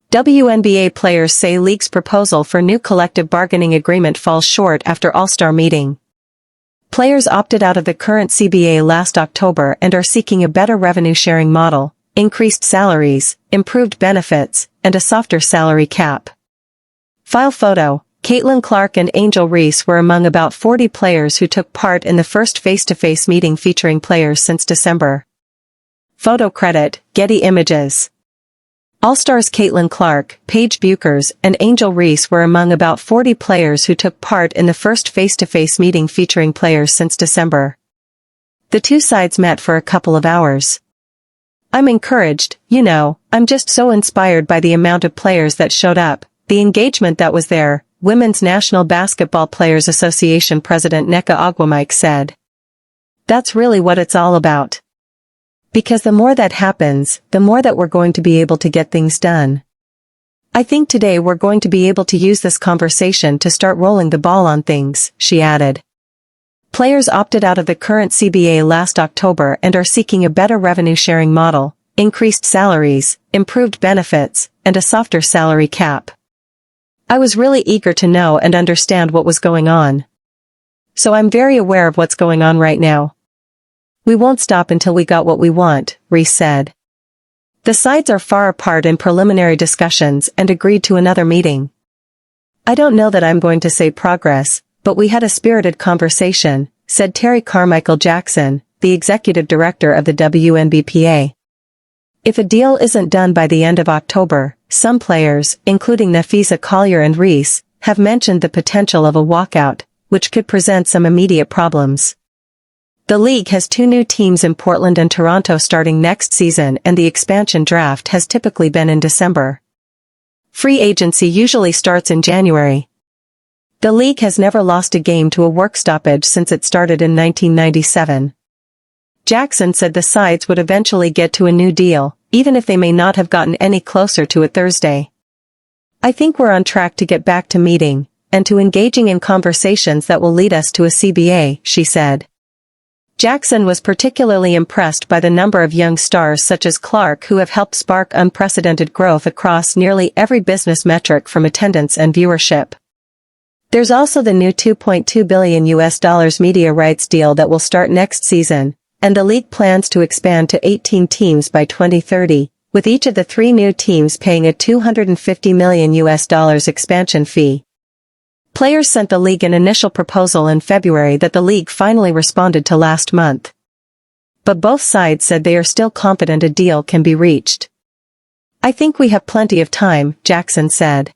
WNBA players say league's proposal for new collective bargaining agreement falls short after All-Star meeting. Players opted out of the current CBA last October and are seeking a better revenue-sharing model, increased salaries, improved benefits, and a softer salary cap. File photo: Clark and Angel Reese were among about 40 players who took part in the first face-to-face meeting featuring players since December. Photo credit: Getty Images. All-Stars Clark, Paige Bueckers, and Angel Reese were among about 40 players who took part in the first face-to-face meeting featuring players since December. The two sides met for a couple of hours. "I'm encouraged, I'm just so inspired by the amount of players that showed up, the engagement that was there," Women's National Basketball Players Association President Nneka Ogwumike said. "That's really what it's all about. Because the more that happens, the more that we're going to be able to get things done. I think today we're going to be able to use this conversation to start rolling the ball on things," she added. Players opted out of the current CBA last October and are seeking a better revenue-sharing model, increased salaries, improved benefits, and a softer salary cap. "I was really eager to know and understand what was going on. So I'm very aware of what's going on right now. We won't stop until we got what we want," Reese said. The sides are far apart in preliminary discussions and agreed to another meeting. "I don't know that I'm going to say progress, but we had a spirited conversation," said Terry Carmichael Jackson, the executive director of the WNBA. If a deal isn't done by the end of October, some players, including Nafisa Collier and Reese, have mentioned the potential of a walkout, which could present some immediate problems. The league has two new teams in Portland and Toronto starting next season, and the expansion draft has typically been in December. Free agency usually starts in January. The league has never lost a game to a work stoppage since it started in 1997. Jackson said the sides would eventually get to a new deal, even if they may not have gotten any closer to it Thursday. "I think we're on track to get back to meeting, and to engaging in conversations that will lead us to a CBA," she said. Jackson was particularly impressed by the number of young stars such as Clark who have helped spark unprecedented growth across nearly every business metric from attendance and viewership. There's also the new $2.2 billion media rights deal that will start next season, and the league plans to expand to 18 teams by 2030, with each of the three new teams paying a $250 million expansion fee. Players sent the league an initial proposal in February that the league finally responded to last month. But both sides said they are still confident a deal can be reached. "I think we have plenty of time," Jackson said.